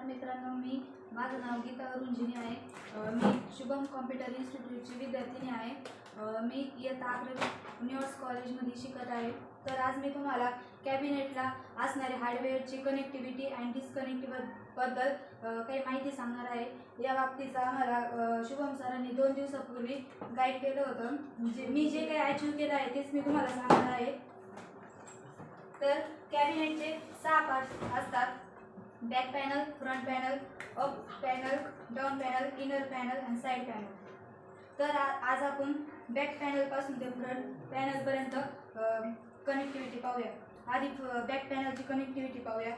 नमस्कार मित्रांनो, माझं नाव गीता रुंजिनी आहे। मी शुभम कॉम्प्युटर इन्स्टिट्यूटची विद्यार्थिनी आहे। मी इयत्ता 11वी युनिव्हर्स कॉलेजमध्ये शिकत आहे। तर आज मी तुम्हाला कॅबिनेटला असणारे हार्डवेअरची कनेक्टिव्हिटी अँड डिस्कनेक्टिव्हिटीबद्दल काही माहिती सांगणार आहे। या बाबतीचा आम्हाला शुभम सरांनी 2 दिवसापूर्वी गाईड केलं होतं। म्हणजे मी जे काही अचीव केलं आहे तेच मी तुम्हाला सांगणार आहे। तर कॅबिनेटचे 6 पार्ट्स असतात: back panel, front panel, up panel, down panel, inner panel आणि साइड पॅनल। तर आज आपण बॅक पॅनल पासून ते फ्रंट पॅनल पर्यंत कनेक्टिव्हिटी पाहूया। आधी बॅक पॅनलची कनेक्टिव्हिटी पाहूया।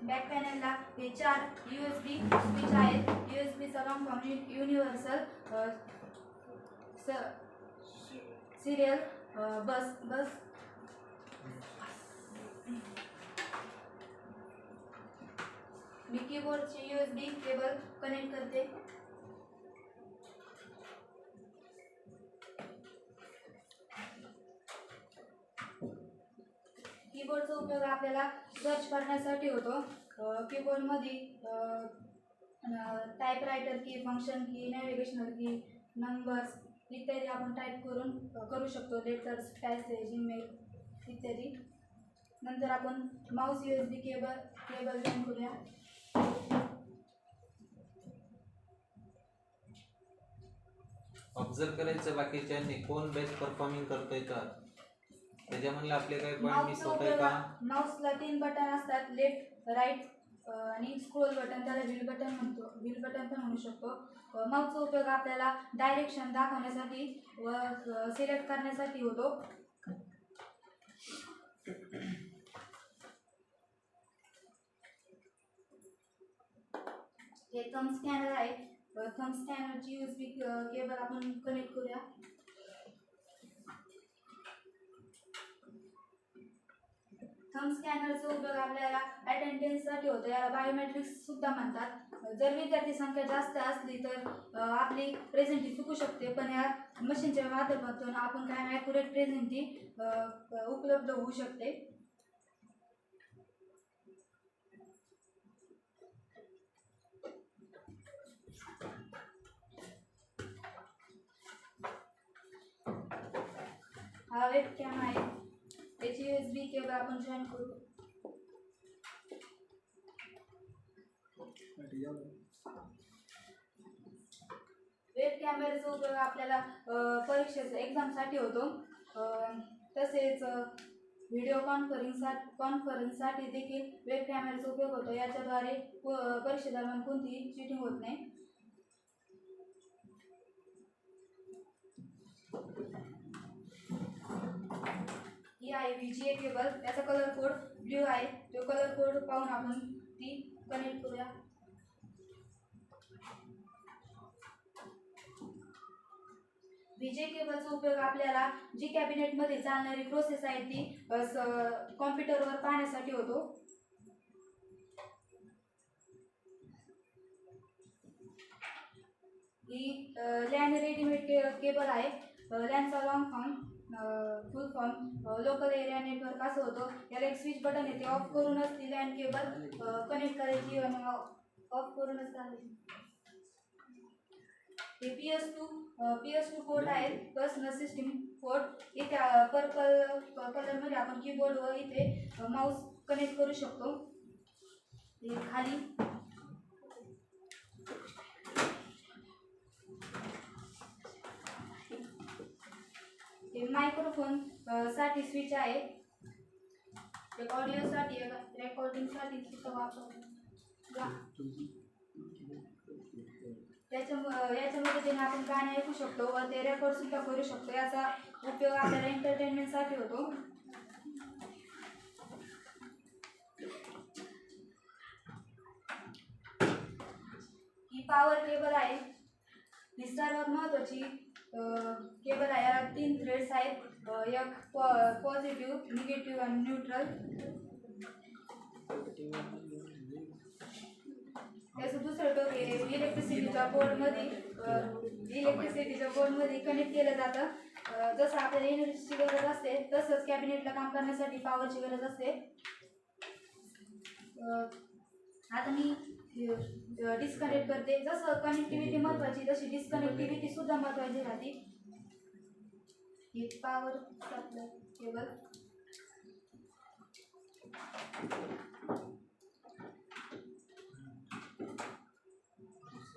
बॅक पॅनलला हे 4 USB स्विच आहेत। USBचा लॉंग फॉर्म युनिव्हर्सल सिरियल बस मी कीबोर्डची USB केबल कनेक्ट करते। कीबोर्डचा उपयोग आपल्याला सर्च करण्यासाठी होतो। कीबोर्डमध्ये टाइपरायटर की, फंक्शन की, नॅव्हिगेशनल की, नंबर्स इत्यादी आपण टाईप करू शकतो। लेटर्स, पॅसेज, ईमेल इत्यादी। नंतर आपण माऊस USB केबल जॉईन करूया। ऑब्झर्व करायचं बाकीच्यांनी कोण बेस्ट परफॉर्मिंग करतोय का, त्याच्यामध्ये आपले काही पॉईंट मिस होत आहे का। माऊसला 3 बटन असतात: लेफ्ट, राईट आणि स्क्रोल बटन, त्याला व्हील बटन पण म्हणू शकतो। माऊसचा उपयोग आपल्याला डायरेक्शन दाखवण्यासाठी व सिलेक्ट करण्यासाठी होतो। हे थंब स्कॅनर आहे। थंब स्कॅनरची USB केबल आपण कनेक्ट करूया। थंब स्कॅनरचा उपयोग आपल्याला अटेंडन्ससाठी होतो। याला बायोमेट्रिक्स सुद्धा म्हणतात। जर विद्यार्थी संख्या जास्त असली तर आपली प्रेझेंटी चुकू शकते, पण या मशीनच्या माध्यमातून आपण काय ॲक्युरेट प्रेझेंटी उपलब्ध होऊ शकते। हा वेबकॅम आहे। त्याची USB केबल आपण जॉईन करू। वेब कॅमेऱ्याचा उपयोग आपल्याला परीक्षेच्या एक्झामसाठी होतो। तसेच व्हिडिओ कॉन्फरन्ससाठी देखील वेब कॅमेऱ्याचा उपयोग होतो। याच्याद्वारे परीक्षेदरम्यान कोणतीही चीटिंग होत नाही। ही आहे VGA केबल। त्याचा कलर कोड ब्ल्यू आहे। तो कलर कोड पाहून आपण ती कनेक्ट करूया। VGA केबलचा उपयोग आपल्याला जी कॅबिनेटमध्ये चालणारी प्रोसेस आहे ती कॉम्प्युटरवर पाहण्यासाठी होतो। ही लॅन रेडीमेड केबल आहे। लॅनचा long form full form local area network असं होतं। याला एक स्विच बटन आहे, ते ऑफ करूनच ती लॅन केबल कनेक्ट करायची आणि ऑफ करूनच करायची। हे PS2 पोर्ट आहे, पर्सनल सिस्टीम पोर्ट। इथे पर्पल कलरमध्ये आपण कीबोर्ड व इथे माऊस कनेक्ट करू शकतो। हे खाली हे मायक्रोफोन साठी स्विच आहे। ऑडिओसाठी रेकॉर्डिंगसाठी सुद्धा वापरतो। याच्या मदतीने आपण गाणे ऐकू शकतो व ते रेकॉर्ड सुद्धा करू शकतो। याचा उपयोग आपल्याला एंटरटेनमेंटसाठी होतो। ही पॉवर केबल आहे। ही सर्वात महत्त्वाची केबल आहे। याला 3 थ्रेड्स आहेत, एक पॉझिटिव्ह, निगेटिव्ह आणि न्यूट्रल। त्याचं दुसरं टोक इलेक्ट्रिसिटीच्या बोर्डमध्ये कनेक्ट केलं जातं। जसं आपल्याला एनर्जीची गरज असते तसंच कॅबिनेटला काम करण्यासाठी पॉवरची गरज असते। आता मी डिस्कनेक्ट करते. जसं कनेक्टिव्हिटी महत्वाची तशी डिस्कनेक्टिव्हिटी सुद्धा महत्वाची राहते. हे पॉवर सप्लाय केबल,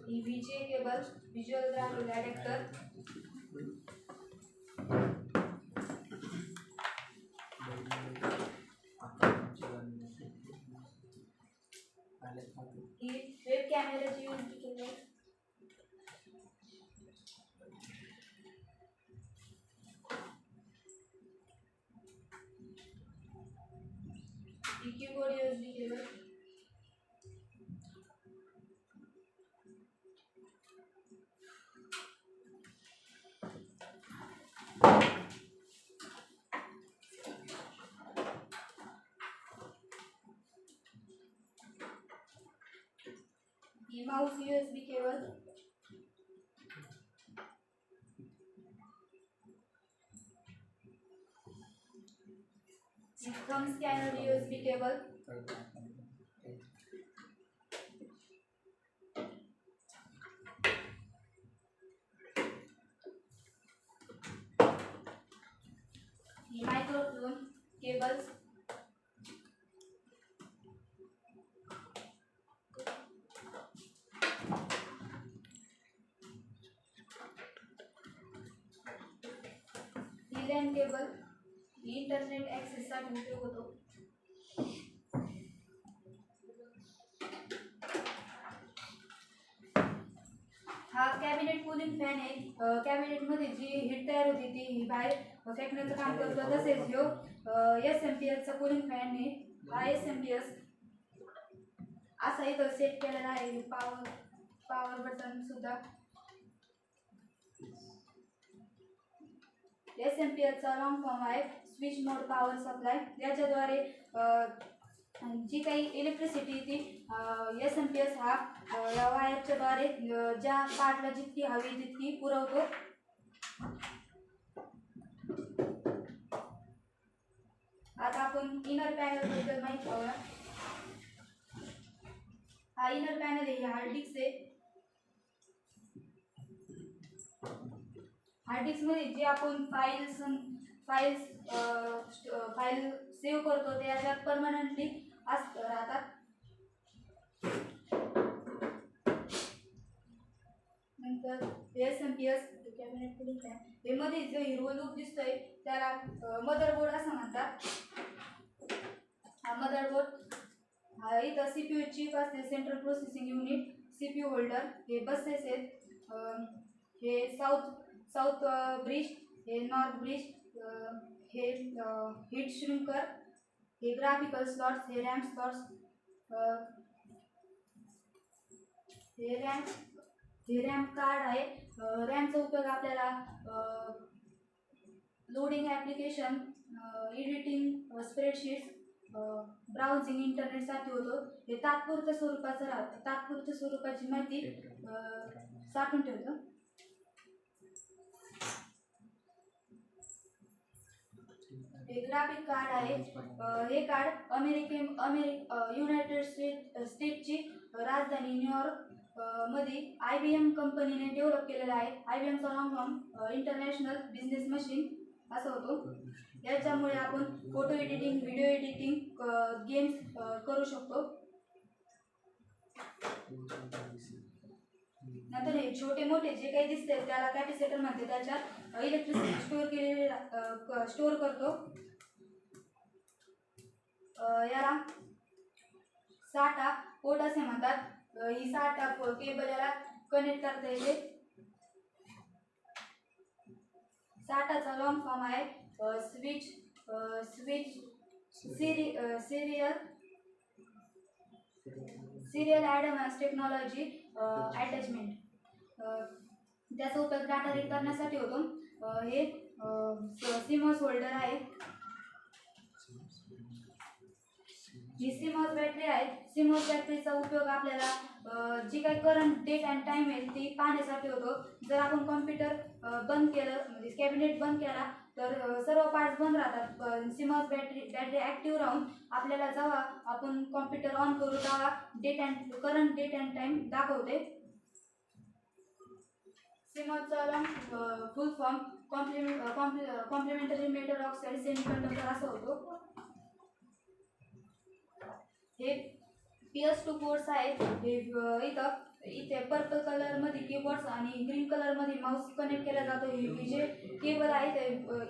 ही VGA cable, visual ground adapter, ही वेब कॅमेराची USB केबल, ही कीबोर्ड USB केबल, ही माउस USB केबल, ही थंब स्कॅनर USB केबल, ही मायक्रोफोन केबल्स, ही लॅन केबल, ही इंटरनेट ॲक्सेससाठी उपयोग होतो. हा कॅबिनेट कूलिंग फॅन आहे. कॅबिनेटमध्ये जी हीट तयार होती ती ही बाहेर फेकण्याचं काम करतो. तसेच ह्यो SMPS चा कूलिंग फॅन आहे. हा SMPS असा इथं सेट केलेला आहे. पॉवर बटन सुद्धा SMPS चा लॉंग फॉर्म आहे, स्विच मोड पॉवर सप्लाय. याच्याद्वारे जी काही इलेक्ट्रिसिटी ती SMPS हा या वायरच्या द्वारे ज्या पार्टला जितकी हवी तितकी पुरवतो. आता आपण इनर पॅनल बद्दल माहिती पाहूया. हा इनर पॅनल आहे, हार्ड डिस्क आहे. हार्ड डिस्क मध्ये जे आपण फाईल्स सेव्ह करतो ते याच्यात परमनंटली राहतात. नंतर SMPS कॅबिनेट कूलिंग फॅन, हे मध्ये जो हिरवा लूप दिसतोय त्याला मदरबोर्ड असं म्हणतात. हा मदरबोर्ड, हा इथं CPU चिप असते, central processing unit, CPU holder, हे बसेस आहेत. हे साऊथ ब्रिज, हे नॉर्थ ब्रिज, हे हीट श्रिंकर, हे ग्राफिकल स्लॉट्स, हे रॅम स्लॉट्स, हे रॅम कार्ड आहे. रॅमचा उपयोग आपल्याला loading application, editing spreadsheets, browsing इंटरनेटसाठी होतो. हे तात्पुरत्या स्वरूपाची माहिती साठवून ठेवतं. हे ग्राफिक कार्ड आहे. हे कार्ड युनायटेड स्टेटची राजधानी न्यूयॉर्क मध्ये IBM कंपनीने डेव्हलप केलेला आहे. IBM चा long form international business machine असं होतो. याच्यामुळे आपण photo editing, video editing, games करू शकतो. नंतर हे छोटे मोठे जे काही दिसते त्याला कॅपॅसिटर म्हणते. त्याच्यात इलेक्ट्रिसिटी स्टोअर करतो. याला SATA पोर्ट असे म्हणतात. ही SATA केबल याला कनेक्ट करता येते. SATA चा लॉंग फॉर्म आहे सिरियल ॲडव्हान्स टेक्नॉलॉजी अटॅचमेंट. त्याचा उपयोग डाटा रीड करण्यासाठी होतो. हे CMOS होल्डर आहे. ही CMOS बॅटरी आहे. CMOS बॅटरीचा उपयोग आपल्याला जी काही करंट, डेट अँड टाइम आहे ती पाहण्यासाठी होतो. जर आपण कॉम्प्युटर बंद केलं, म्हणजे कॅबिनेट बंद केला तर सर्व पार्ट्स बंद राहतात. सिमॉस बॅटरी ॲक्टिव्ह राहून आपल्याला जेव्हा आपण कॉम्प्युटर ऑन करू तेव्हा करंट डेट अँड टाइम दाखवते. सिमॉसचा full form complementary metal oxide semiconductor असं होतो. हे PS2 पोर्ट्स आहेत. हे इथे पर्पल कलर मध्ये कीबोर्ड्स आणि ग्रीन कलर मध्ये माऊस कनेक्ट केला जातो. हे विजे केबल आहे.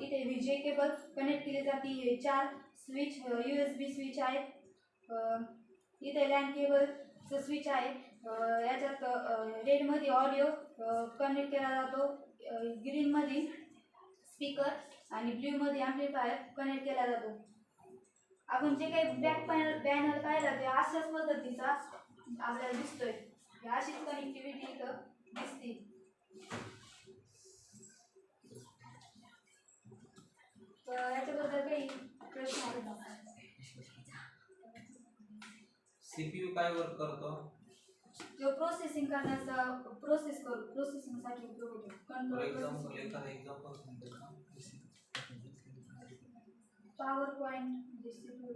इथे विजे केबल कनेक्ट केली जाते. हे 4 स्विच USB स्विच आहेत. इथे लॅन केबलचं स्विच आहे. याच्यात रेड मध्ये ऑडिओ कनेक्ट केला जातो. ग्रीन मध्ये स्पीकर आणि ब्ल्यू मध्ये ॲम्प्लिफायर कनेक्ट केला जातो. आपण जे काही बॅक पॅनल पाहिला ते अशाच पद्धतीचा आपल्याला दिसतोय. अशीच कनेक्टिव्हिटी इथं दिसते. तर याच्याबद्दल काही प्रश्न आहेत का? CPU काय वर्क करतो? जो प्रोसेसिंग करण्याचा प्रोसेसिंगसाठी उपयोग होतो. फॉर एक्झाम्पल कंट्रोल एखादा एक्झाम्पल सांगतो का? Power point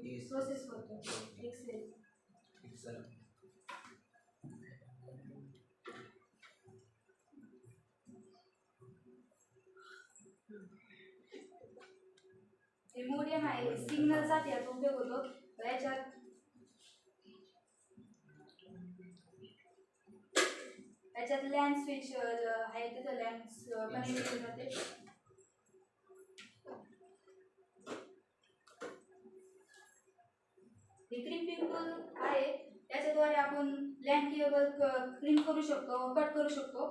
Yes. प्रोसेस करतो. Excel excel. हे मोडियम आहे. सिग्नलसाठी याचा उपयोग होतो. याच्यात लॅन स्विच आहे. तिथं लॅन कनेक्ट केले जाते. हे क्रिम्पिंग टूल आहे. त्याच्याद्वारे आपण लॅन केबल क्रिम्प करू शकतो, कट करू शकतो.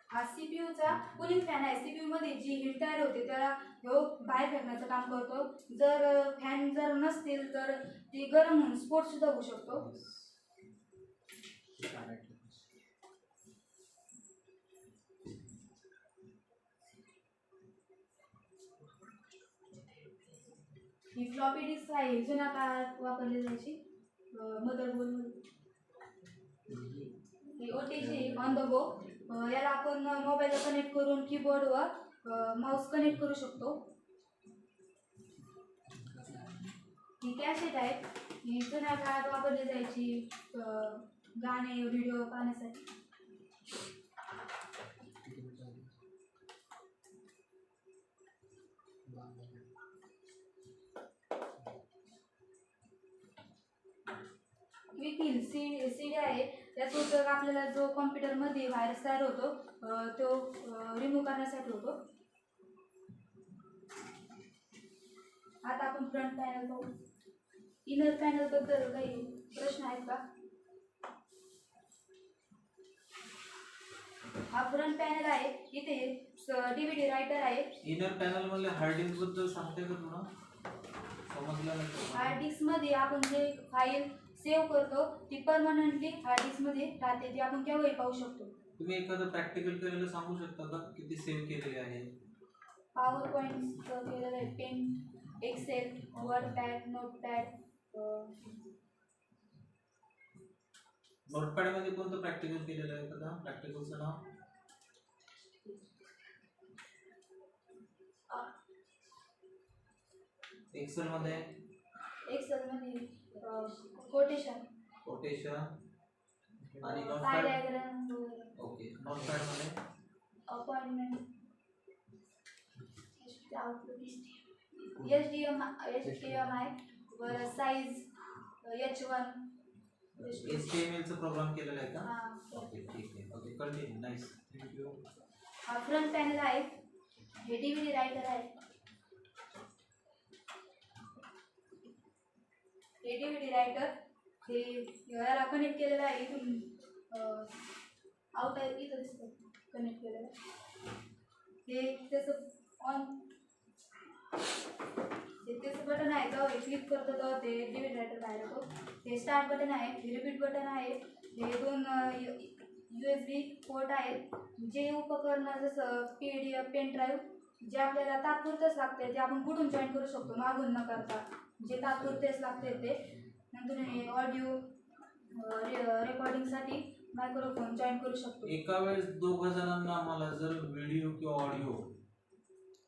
हा सीपीयूचा कूलिंग फॅन आहे. सीपीयू मध्ये जी हीट तयार होते त्याला ह्यो बाहेर फेकण्याचं काम करतो. जर फॅन जर नसतील तर ती गरम होऊन स्फोट सुद्धा होऊ शकतो. ही फ्लॉपी डिस्क आहे. जुन्या काळात वापरली जायची motherboard. He OTG on the go. याला आपण मोबाईलला कनेक्ट करून कीबोर्डवर माऊस कनेक्ट करू शकतो. ही कॅसेट आहे. ही जुन्या काळात वापरली जायची गाणे व्हिडिओ पाहण्यासाठी. क्विक CD आहे. त्याचा उपयोग आपल्याला जो कॉम्प्युटरमध्ये व्हायरस तयार होतो तो रिमूव्ह करण्यासाठी होतो. आता आपण फ्रंट पॅनल पाहू. इनर पॅनल बद्दल काही प्रश्न आहेत का? हा फ्रंट पॅनल आहे. इथे DVD रायटर आहे. इनर पॅनल मध्ये हार्ड डिस्क बद्दल सांगते का तुला? समजलं नाही? हार्ड डिस्क मध्ये आपण जे फाईल सेव्ह करतो ती परमनंटली हार्ड डिस्क मध्ये राहते. ती आपण केव्हाही पाहू शकतो. तुम्ही एखादं प्रॅक्टिकल केलेलं सांगू शकता का? किती सेव्ह केलेले आहे? पॉवर पॉईंट केलेलं आहे. Pen, excel, word pad, notepad. Notepad मध्ये कोणतं प्रॅक्टिकल केलेलं आहे का? प्रॅक्टिकलचं नाव? एक्सेल मध्ये कोटेशन आणि file notepad. Diagram. Okay. Notepad मध्ये अपॉइंटमेंट, HDMI वर साईज H1. HTML चा प्रोग्राम केलेला आहे का? हा. ओके ठीक आहे. Okay continue. नाईस. थँक्यू. हा फ्रंट पॅनल आहे. हे DVD रायटर आहे. हे DVD रायटर हे याला कनेक्ट केलेलं आहे. इथून आउट आहे. इथं दिसतं कनेक्ट केलेलं. हे त्याचं त्याचं बटन आहे. जेव्हा हे क्लिक करतो तेव्हा ते DVD रायटर बाहेर येतो. हे स्टार्ट बटन आहे. हे रिपीट बटन आहे. हे 2 USB पोर्ट आहेत. जे उपकरणं जसं PDF पेन ड्राईव्ह जे आपल्याला तात्पुरतंच लागते ते आपण कुठून जॉईन करू शकतो मागून न करता. जे तात्पुरतेच लागते ते. नंतर हे ऑडिओ रेकॉर्डिंगसाठी मायक्रोफोन जॉईन करू शकतो. एका वेळेस दोघ जणांना आम्हाला जर व्हिडिओ किंवा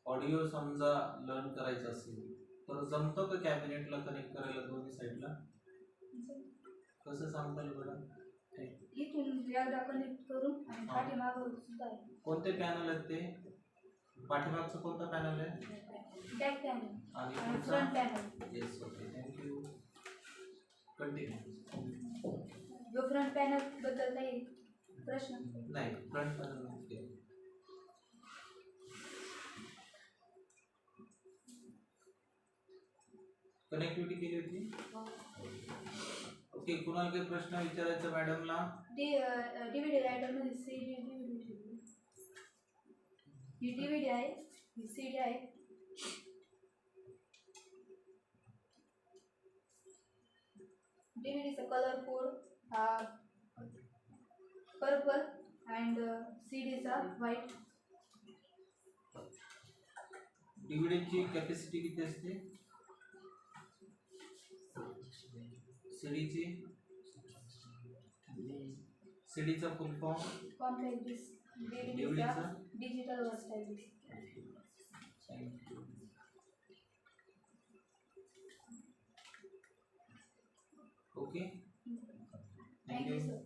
ऑडिओ समजा लर्न करायचं असेल तर जमतं का कॅबिनेटला कनेक्ट करायला दोन्ही साईडला? कसं सांगताल बरं? इथून एकदा कनेक्ट करून आणि पाठीमागं सुद्धा आहे. कोणते पॅनल आहेत ते? पाठीमागचं कोणतं पॅनल आहे? बॅक पॅनल आणि front panel. Yes, okay, thank you. Continue. जो फ्रंट पॅनल बद्दल काही प्रश्न? नाही, फ्रंट पॅनल ओके. कनेक्टिव्हिटी केली होती. ओके, कुणाला काही प्रश्न विचारायचा मॅडमला? डीव्हीडी रायडर मध्ये सीडी ही डीव्हीडी आहे, ही सीडी आहे. डीव्हीडीचा कलर कोड हा पर्पल अँड सीडीचा व्हाईट. डीव्हीडीची कॅपॅसिटी किती असते? सीडीचा फुल फॉर्म? Compact disc. डीव्हीडीचा digital versatile disc. Okay, thank you sir.